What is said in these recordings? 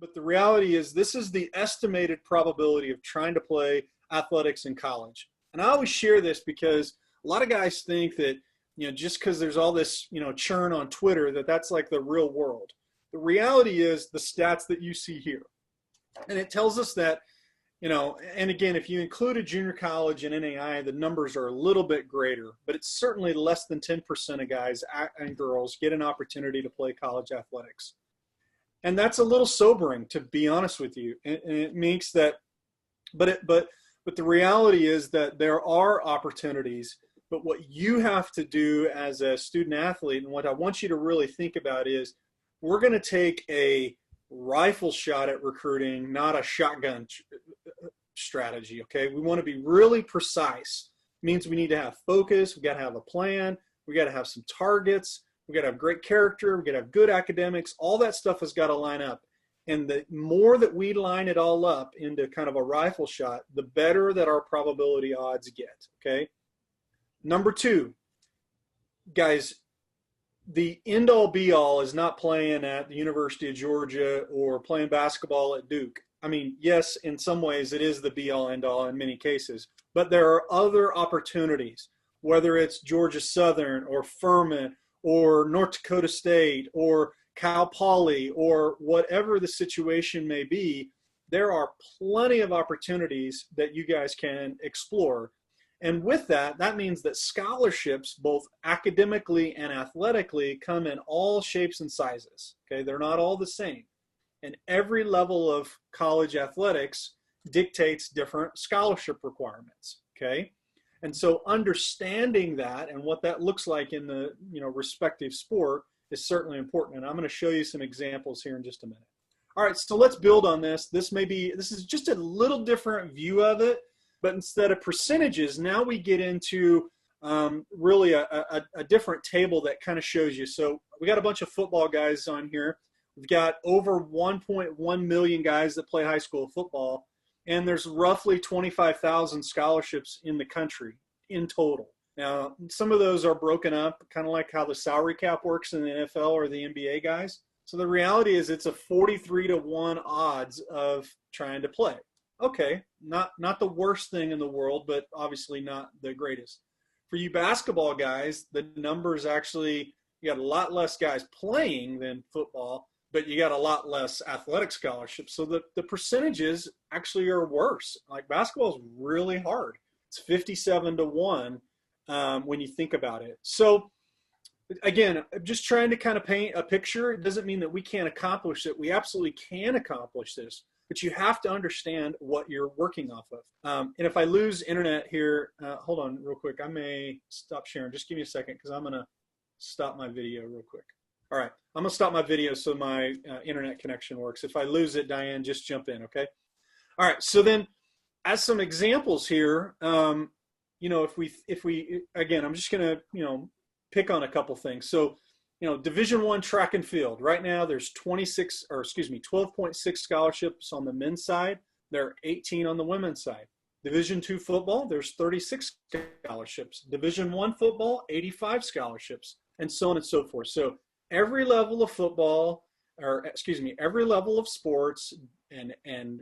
but the reality is this is the estimated probability of trying to play athletics in college. And I always share this because a lot of guys think that, just because there's all this, churn on Twitter, that's like the real world. The reality is the stats that you see here. And it tells us that, and again, if you include a junior college and NAI, the numbers are a little bit greater, but it's certainly less than 10% of guys and girls get an opportunity to play college athletics. And that's a little sobering, to be honest with you. And it makes that, but the reality is that there are opportunities, but what you have to do as a student athlete, and what I want you to really think about is, we're going to take a rifle shot at recruiting, not a shotgun strategy. Okay. We want to be really precise. It means we need to have focus. We got to have a plan. We got to have some targets. We got to have great character. We got to have good academics. All that stuff has got to line up. And the more that we line it all up into kind of a rifle shot, the better that our probability odds get. Okay. Number two, guys, the end-all be-all is not playing at the University of Georgia or playing basketball at Duke. I mean, yes, in some ways it is the be-all, end-all in many cases, but there are other opportunities, whether it's Georgia Southern or Furman or North Dakota State or Cal Poly or whatever the situation may be. There are plenty of opportunities that you guys can explore. And with that, that means that scholarships, both academically and athletically, come in all shapes and sizes. Okay, they're not all the same. And every level of college athletics dictates different scholarship requirements. Okay, and so understanding that and what that looks like in the respective sport is certainly important. And I'm going to show you some examples here in just a minute. All right, so let's build on this. This is just a little different view of it. But instead of percentages, now we get into really a different table that kind of shows you. So we got a bunch of football guys on here. We've got over 1.1 million guys that play high school football, and there's roughly 25,000 scholarships in the country in total. Now, some of those are broken up, kind of like how the salary cap works in the NFL or the NBA guys. So the reality is it's a 43-to-1 odds of trying to play. Okay, not the worst thing in the world, but obviously not the greatest. For you basketball guys, the numbers actually, you got a lot less guys playing than football, but you got a lot less athletic scholarships. So the percentages actually are worse. Like basketball is really hard. It's 57-to-1 when you think about it. So again, just trying to kind of paint a picture. It doesn't mean that we can't accomplish it. We absolutely can accomplish this. But you have to understand what you're working off of. And if I lose internet here, hold on real quick. I may stop sharing. Just give me a second because I'm going to stop my video real quick. All right. I'm going to stop my video so my internet connection works. If I lose it, Diane, just jump in, okay? All right. So then as some examples here, if we again, I'm just going to, pick on a couple things. So, Division I track and field. Right now, there's 12.6 scholarships on the men's side. There are 18 on the women's side. Division II football, there's 36 scholarships. Division I football, 85 scholarships, and so on and so forth. So every level of football, every level of sports and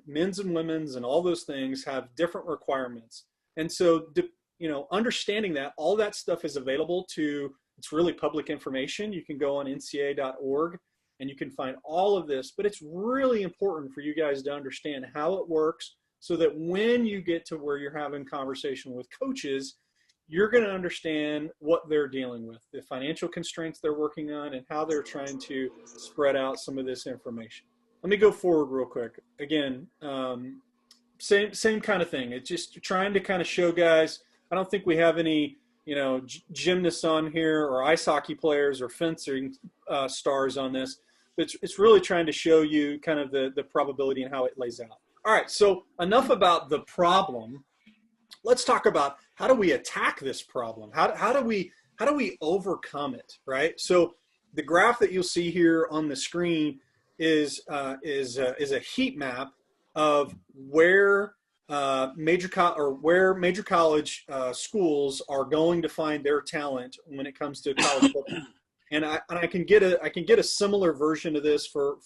men's and women's and all those things have different requirements. And so, understanding that, all that stuff is available to, it's really public information. You can go on nca.org and you can find all of this, but it's really important for you guys to understand how it works so that when you get to where you're having conversation with coaches, you're going to understand what they're dealing with, the financial constraints they're working on, and how they're trying to spread out some of this information. Let me go forward real quick. Again, same kind of thing. It's just trying to kind of show guys, I don't think we have any gymnasts on here or ice hockey players or fencing stars on this. It's really trying to show you kind of the probability and how it lays out. All right, so enough about the problem. Let's talk about how do we attack this problem? How do we overcome it, right? So the graph that you'll see here on the screen is a heat map of where major college schools are going to find their talent when it comes to college football. And I can get a similar version of this for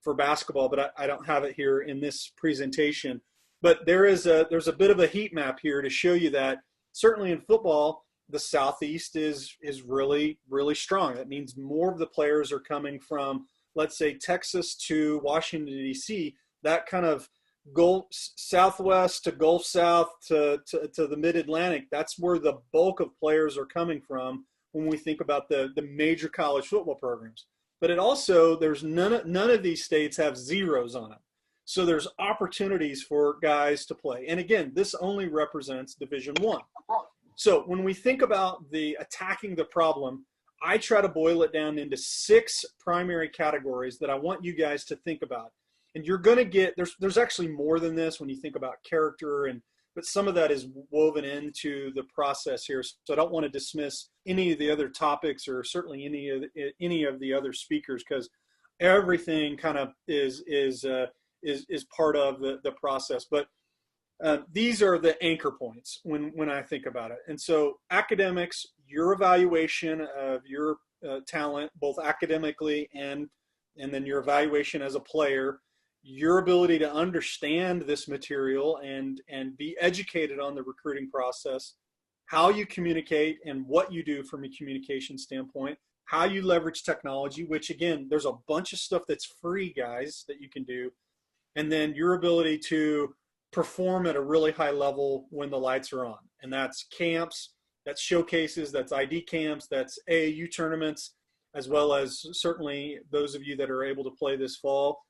for basketball, but I don't have it here in this presentation. But there's a bit of a heat map here to show you that certainly in football, the Southeast is really, really strong. That means more of the players are coming from, let's say, Texas to Washington, D.C., that kind of Gulf Southwest to Gulf South to the Mid-Atlantic. That's where the bulk of players are coming from when we think about the major college football programs. But it also, there's none of these states have zeros on them. So there's opportunities for guys to play. And again, this only represents Division I. So when we think about the attacking the problem, I try to boil it down into 6 primary categories that I want you guys to think about. And you're going to get, there's actually more than this when you think about character, but some of that is woven into the process here. So I don't want to dismiss any of the other topics or certainly any of the other speakers, because everything kind of is part of the process. But these are the anchor points when I think about it. And so academics, your evaluation of your talent, both academically and then your evaluation as a player, your ability to understand this material and be educated on the recruiting process, how you communicate and what you do from a communication standpoint, how you leverage technology, which again, there's a bunch of stuff that's free, guys, that you can do. And then your ability to perform at a really high level when the lights are on. And that's camps, that's showcases, that's ID camps, that's AAU tournaments, as well as certainly those of you that are able to play this fall.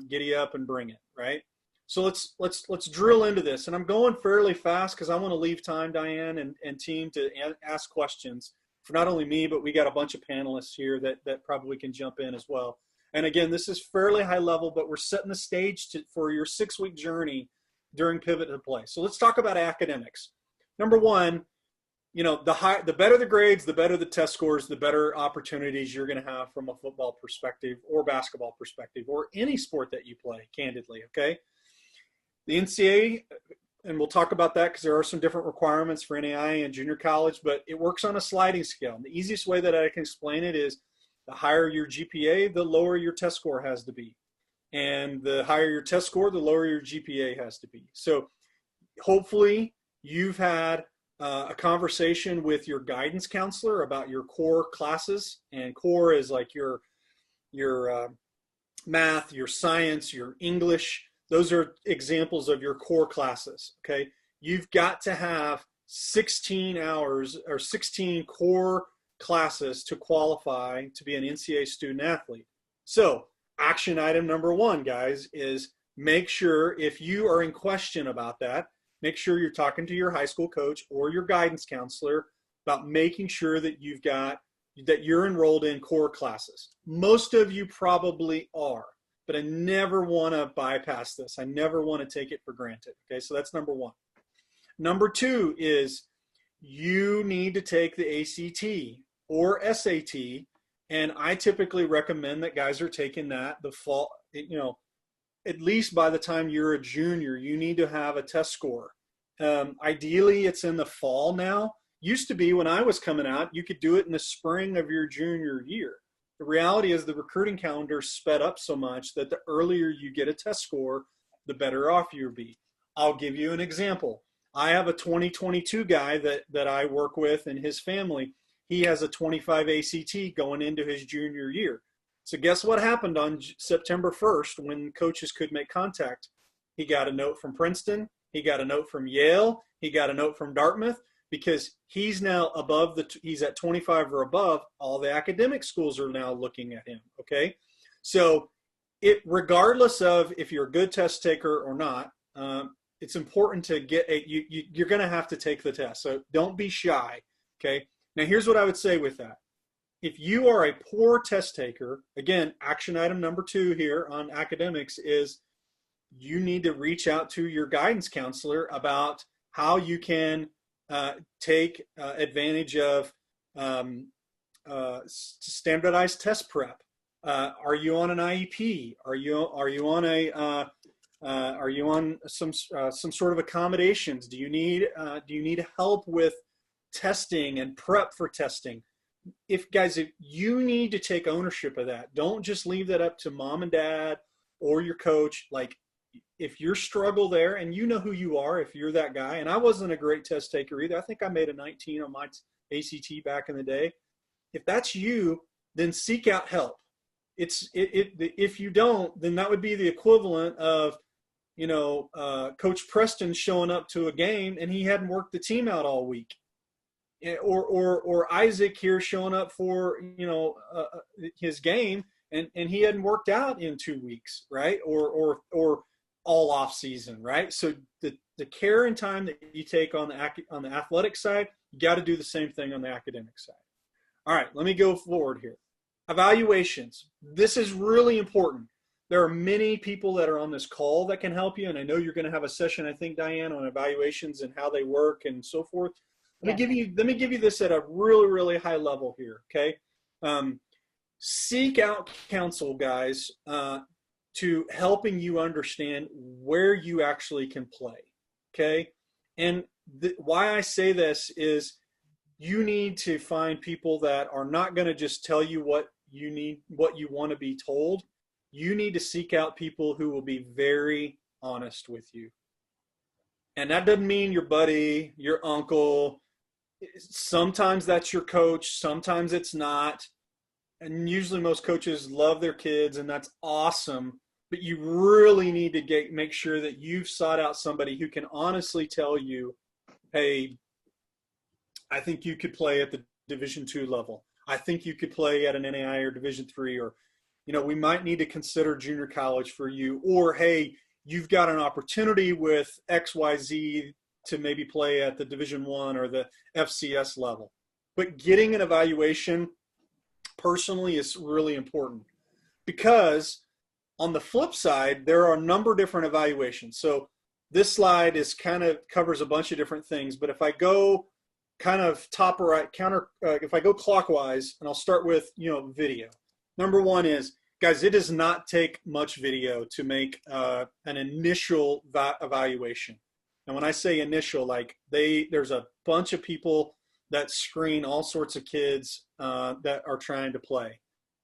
Giddy up and bring it, right? So let's drill into this. And I'm going fairly fast because I want to leave time, Diane and team, to ask questions for not only me, but we got a bunch of panelists here that probably can jump in as well. And again, this is fairly high level, but we're setting the stage for your 6-week journey during Pivot to Play. So let's talk about academics. Number one, the better the grades, the better the test scores, the better opportunities you're going to have from a football perspective or basketball perspective or any sport that you play, candidly, okay? The NCAA, and we'll talk about that because there are some different requirements for NAI and junior college, but it works on a sliding scale. And the easiest way that I can explain it is the higher your GPA, the lower your test score has to be. And the higher your test score, the lower your GPA has to be. So hopefully you've had a conversation with your guidance counselor about your core classes, and core is like your math, your science, your English. Those are examples of your core classes, okay? You've got to have 16 hours or 16 core classes to qualify to be an NCAA student athlete. So action item number 1, guys, is make sure if you are in question about that, make sure you're talking to your high school coach or your guidance counselor about making sure that you're enrolled in core classes. Most of you probably are, but I never want to bypass this. I never want to take it for granted. Okay, so that's number 1. Number 2 is you need to take the ACT or SAT, and I typically recommend that guys are taking that the fall, at least by the time you're a junior, you need to have a test score. Ideally, it's in the fall now. Used to be when I was coming out, you could do it in the spring of your junior year. The reality is the recruiting calendar sped up so much that the earlier you get a test score, the better off you'll be. I'll give you an example. I have a 2022 guy that I work with and his family. He has a 25 ACT going into his junior year. So guess what happened on September 1st when coaches could make contact? He got a note from Princeton. He got a note from Yale. He got a note from Dartmouth because he's now he's at 25 or above. All the academic schools are now looking at him, okay? So regardless of if you're a good test taker or not, it's important to get you're going to have to take the test. So don't be shy, okay? Now here's what I would say with that. If you are a poor test taker, again, action item number 2 here on academics is you need to reach out to your guidance counselor about how you can take advantage of standardized test prep. Are you on an IEP? Are you on some sort of accommodations? Do you need help with testing and prep for testing? If you need to take ownership of that, don't just leave that up to mom and dad or your coach, like if you're struggle there, and you know who you are, if you're that guy, and I wasn't a great test taker either. I think I made a 19 on my ACT back in the day. If that's you, then seek out help. If you don't, then that would be the equivalent of, Coach Preston showing up to a game and he hadn't worked the team out all week, or Isaac here showing up for his game and he hadn't worked out in 2 weeks, right? Or all off season, right? So the care and time that you take on the athletic side, you got to do the same thing on the academic side. All right, let me go forward here. Evaluations. This is really important. There are many people that are on this call that can help you, and I know you're going to have a session, I think, Diane, on evaluations and how they work and so forth. Let me give you this at a really, really high level here, okay? Seek out counsel, guys, to helping you understand where you actually can play, okay? And why I say this is you need to find people that are not going to just tell you what you need, what you want to be told. You need to seek out people who will be very honest with you. And that doesn't mean your buddy, your uncle. Sometimes that's your coach. Sometimes it's not. And usually most coaches love their kids, and that's awesome. But you really need to make sure that you've sought out somebody who can honestly tell you, hey, I think you could play at the Division II level. I think you could play at an NAI or Division III, or, we might need to consider junior college for you. Or, hey, you've got an opportunity with XYZ to maybe play at the Division I or the FCS level. But getting an evaluation personally is really important, because on the flip side, there are a number of different evaluations. So this slide covers a bunch of different things, but if I go kind of top right if I go clockwise, and I'll start with, video. Number one is, guys, it does not take much video to make an initial evaluation. And when I say initial, there's a bunch of people that screen all sorts of kids that are trying to play.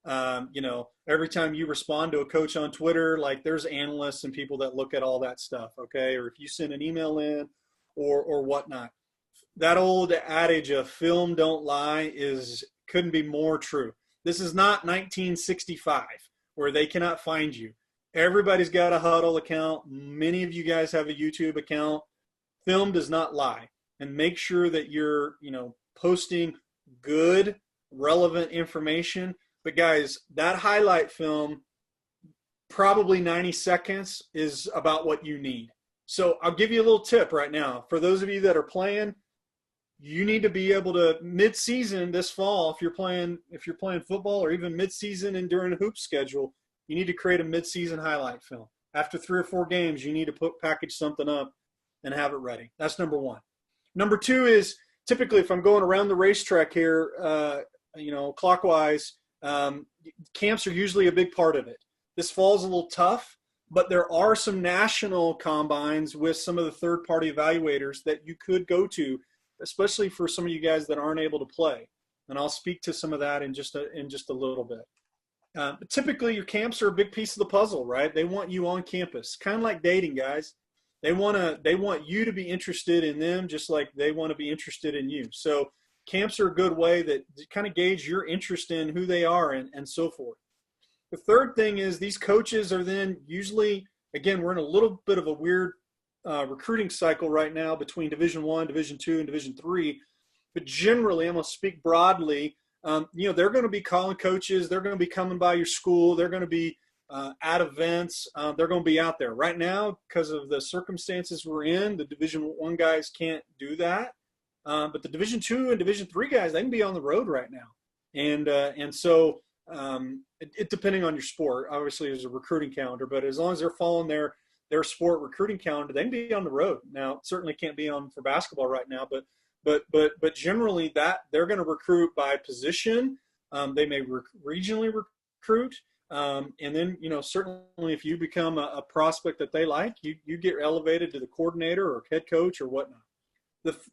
Every time you respond to a coach on Twitter, there's analysts and people that look at all that stuff, okay? Or if you send an email in or whatnot. That old adage of film don't lie couldn't be more true. This is not 1965 where they cannot find you. Everybody's got a Huddle account. Many of you guys have a YouTube account. Film does not lie. And make sure that you're, posting good, relevant information. But guys, that highlight film, probably 90 seconds, is about what you need. So I'll give you a little tip right now. For those of you that are playing, you need to be able to mid-season this fall, if you're playing football, or even mid-season and during a hoop schedule, you need to create a mid-season highlight film. After 3 or 4 games, you need to package something up and have it ready. That's number one. Number two is, typically if I'm going around the racetrack here, clockwise, camps are usually a big part of it. This fall's a little tough, but there are some national combines with some of the third-party evaluators that you could go to, especially for some of you guys that aren't able to play. And I'll speak to some of that in just a little bit. But typically your camps are a big piece of the puzzle, right? They want you on campus, kind of like dating, guys. They want you to be interested in them just like they want to be interested in you. So camps are a good way that kind of gauge your interest in who they are and so forth. The third thing is, these coaches are then usually, again, we're in a little bit of a weird recruiting cycle right now between Division I, Division II, and Division III. But generally, I'm going to speak broadly. They're going to be calling coaches. They're going to be coming by your school. They're going to be at events. They're going to be out there. Right now, because of the circumstances we're in, the Division I guys can't do that. But the Division II and Division III guys, they can be on the road right now. And so it depending on your sport, obviously there's a recruiting calendar, but as long as they're following their sport recruiting calendar, they can be on the road. Now, certainly can't be on for basketball right now, but generally that they're going to recruit by position. They may regionally recruit. And then, certainly if you become a prospect that they like, you get elevated to the coordinator or head coach or whatnot.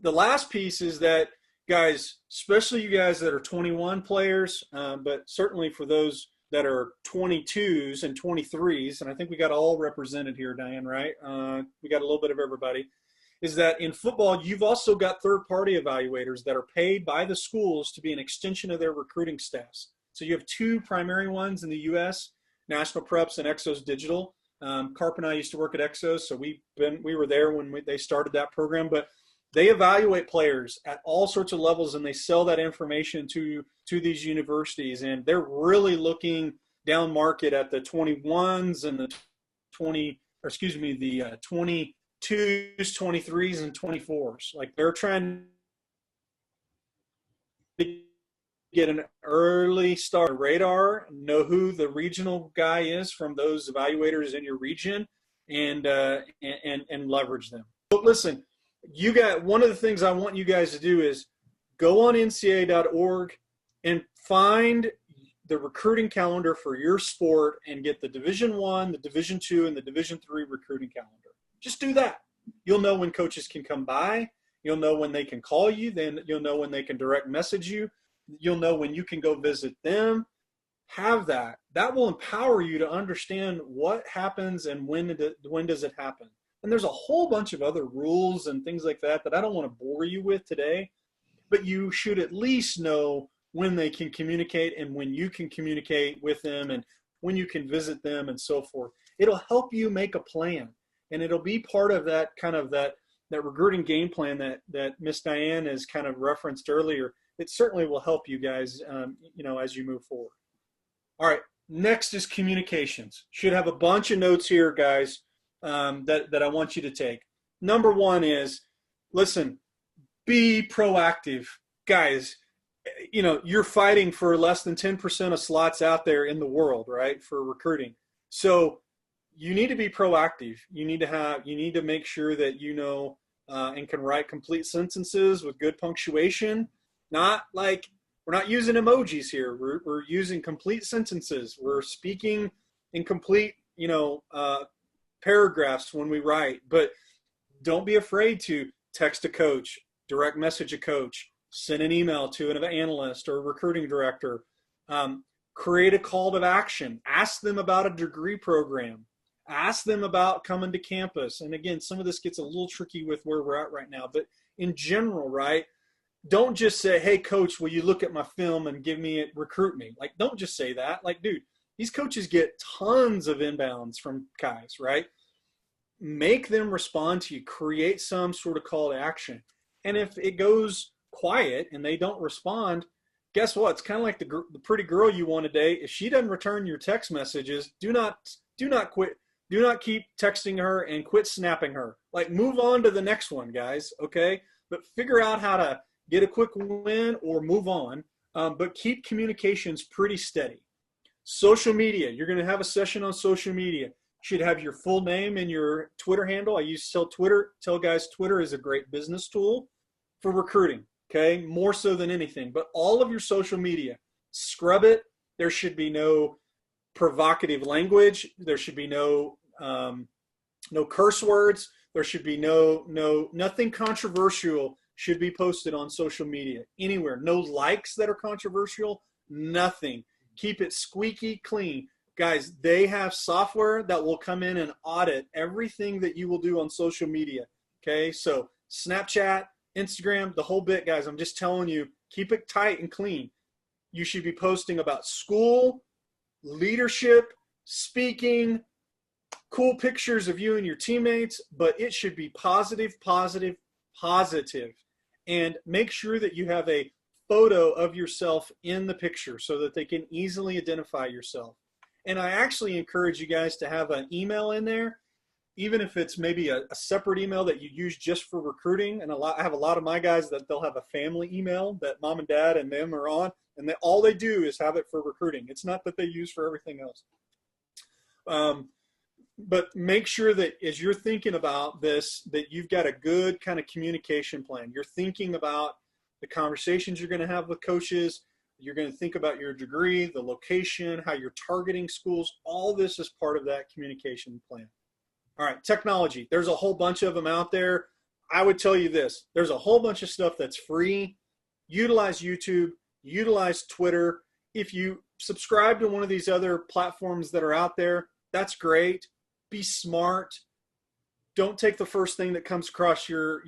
The last piece is that, guys, especially you guys that are 21 players, but certainly for those that are 22s and 23s, and I think we got all represented here, Diane, right? We got a little bit of everybody, is that in football, you've also got third-party evaluators that are paid by the schools to be an extension of their recruiting staffs. So you have two primary ones in the U.S., National Preps and Exos Digital. Carp and I used to work at Exos, so we were there when they started that program. But they evaluate players at all sorts of levels, and they sell that information to these universities. And they're really looking down market at the 21s and the 22s, 23s, and 24s. Like, they're trying to get an early start radar, know who the regional guy is from those evaluators in your region, and leverage them. But listen, you got one of the things I want you guys to do is go on ncaa.org and find the recruiting calendar for your sport and get the Division I, the Division II, and the Division III recruiting calendar. Just do that. You'll know when coaches can come by. You'll know when they can call you. Then you'll know when they can direct message you. You'll know when you can go visit them. Have that. That will empower you to understand what happens and when does it happen. And there's a whole bunch of other rules and things like that I don't want to bore you with today, but you should at least know when they can communicate and when you can communicate with them and when you can visit them and so forth. It'll help you make a plan, and it'll be part of that kind of that recruiting game plan that Miss Diane has kind of referenced earlier. It certainly will help you guys, as you move forward. All right, next is communications. Should have a bunch of notes here, guys, that I want you to take. Number one is, listen, be proactive. Guys, you're fighting for less than 10% of slots out there in the world, right, for recruiting. So you need to be proactive. You need to make sure that you know and can write complete sentences with good punctuation. Not like, we're not using emojis here. We're using complete sentences. We're speaking in complete, paragraphs when we write. But don't be afraid to text a coach, direct message a coach, send an email to an analyst or a recruiting director. Create a call to action. Ask them about a degree program. Ask them about coming to campus. And again, some of this gets a little tricky with where we're at right now. But in general, right, don't just say, hey, coach, will you look at my film and recruit me? Like, don't just say that. Like, dude, these coaches get tons of inbounds from guys, right? Make them respond to you. Create some sort of call to action. And if it goes quiet and they don't respond, guess what? It's kind of like the pretty girl you want to date. If she doesn't return your text messages, do not quit. Do not keep texting her and quit snapping her. Like, move on to the next one, guys, okay? But figure out how to get a quick win or move on, but keep communications pretty steady. Social media, you're going to have a session on social media. You should have your full name and your Twitter handle. I used to tell guys Twitter is a great business tool for recruiting, okay? More so than anything. But all of your social media, scrub it. There should be no provocative language. There should be no curse words. There should be nothing controversial should be posted on social media anywhere. No likes that are controversial, nothing. Keep it squeaky clean. Guys, they have software that will come in and audit everything that you will do on social media, okay? So Snapchat, Instagram, the whole bit, guys. I'm just telling you, keep it tight and clean. You should be posting about school, leadership, speaking, cool pictures of you and your teammates, but it should be positive. And make sure that you have a photo of yourself in the picture so that they can easily identify yourself. And I actually encourage you guys to have an email in there, even if it's maybe a separate email that you use just for recruiting. And I have a lot of my guys that they'll have a family email that mom and dad and them are on, and all they do is have it for recruiting. It's not that they use for everything else. But make sure that as you're thinking about this, that you've got a good kind of communication plan. You're thinking about the conversations you're going to have with coaches. You're going to think about your degree, the location, how you're targeting schools. All this is part of that communication plan. All right, technology. There's a whole bunch of them out there. I would tell you this. There's a whole bunch of stuff that's free. Utilize YouTube. Utilize Twitter. If you subscribe to one of these other platforms that are out there. That's great. Be smart. Don't take the first thing that comes across your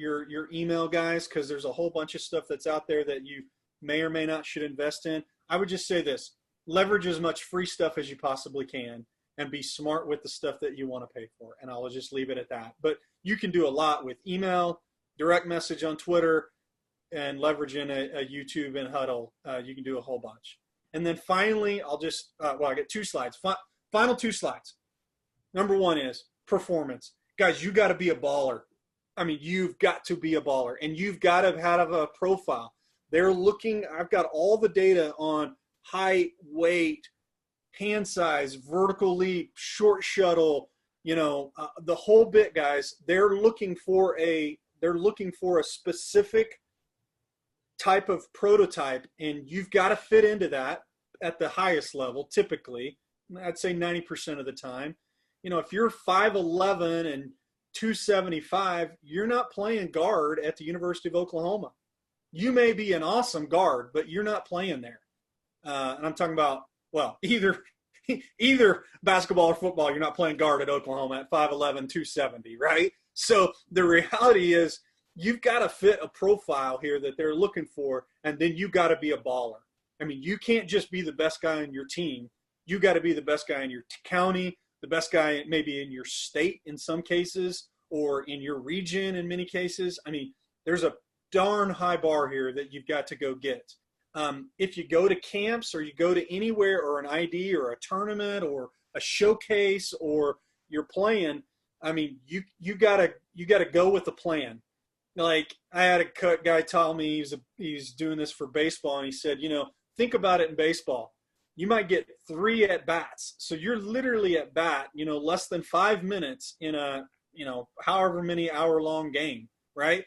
email, guys, because there's a whole bunch of stuff that's out there that you may or may not should invest in. I would just say this: leverage as much free stuff as you possibly can, and be smart with the stuff that you want to pay for. And I'll just leave it at that. But you can do a lot with email, direct message on Twitter, and leveraging a YouTube and Huddle. You can do a whole bunch. And then finally, I'll just, I got 2 slides. Final 2 slides. Number 1 is performance. Guys, you got to be a baller. I mean, you've got to be a baller, and you've got to have a profile. They're looking, I've got all the data on height, weight, hand size, vertical leap, short shuttle, the whole bit, guys. They're looking for a specific type of prototype, and you've got to fit into that at the highest level. Typically, I'd say 90% of the time. If you're 5'11" and 275, you're not playing guard at the University of Oklahoma. You may be an awesome guard, but you're not playing there. And I'm talking about, either basketball or football. You're not playing guard at Oklahoma at 5'11", 270, right? So the reality is, you've got to fit a profile here that they're looking for, and then you got to be a baller. I mean, you can't just be the best guy on your team. You got to be the best guy in your county, the best guy maybe in your state in some cases, or in your region in many cases. I mean, there's a darn high bar here that you've got to go get. If you go to camps or you go to anywhere, or an ID or a tournament or a showcase, or you're playing, I mean, you gotta go with the plan. Like, I had a guy tell me he's doing this for baseball, and he said, think about it in baseball. You might get 3 at bats. So you're literally at bat, less than 5 minutes in a, however many hour-long game, right?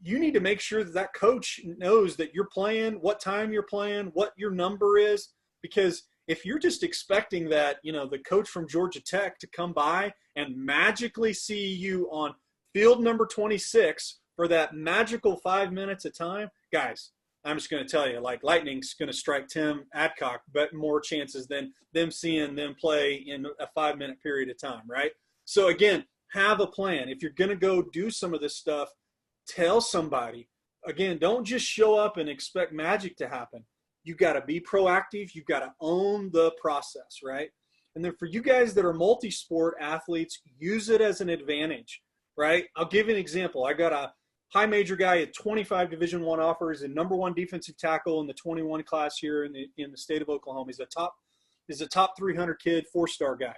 You need to make sure that coach knows that you're playing, what time you're playing, what your number is, because if you're just expecting that, the coach from Georgia Tech to come by and magically see you on field number 26 for that magical 5 minutes of time, guys, I'm just going to tell you, like, lightning's going to strike Tim Adcock, but more chances than them seeing them play in a 5-minute period of time, right? So again, have a plan. If you're going to go do some of this stuff, tell somebody. Again, don't just show up and expect magic to happen. You got to be proactive. You got to own the process, right? And then for you guys that are multi-sport athletes, use it as an advantage, right? I'll give you an example. I got a high major guy at 25 Division I offers, and #1 defensive tackle in the 21 class here in the state of Oklahoma. He's a top 300 kid, 4-star guy.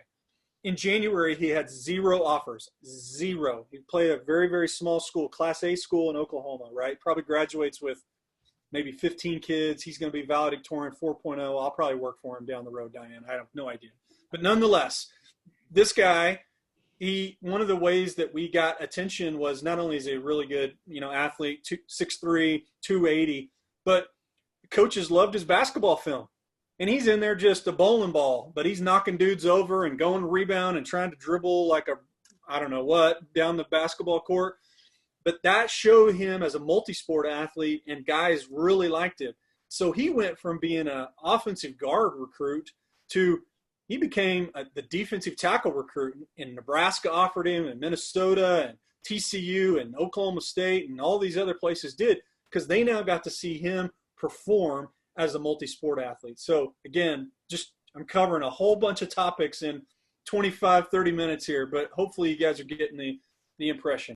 In January, he had 0 offers, 0. He played at a very, very small school, Class A school in Oklahoma, right? Probably graduates with maybe 15 kids. He's going to be valedictorian 4.0. I'll probably work for him down the road, Diane. I have no idea. But nonetheless, this guy, one of the ways that we got attention was not only is he a really good, athlete, 6'3", 280, but coaches loved his basketball film. And he's in there just a bowling ball, but he's knocking dudes over and going to rebound and trying to dribble like I don't know what, down the basketball court. But that showed him as a multi-sport athlete, and guys really liked him. So he went from being an offensive guard recruit to he became the defensive tackle recruit. And Nebraska offered him, and Minnesota and TCU and Oklahoma State and all these other places did, because they now got to see him perform as a multi-sport athlete. So again, I'm covering a whole bunch of topics in 25, 30 minutes here, but hopefully you guys are getting the impression.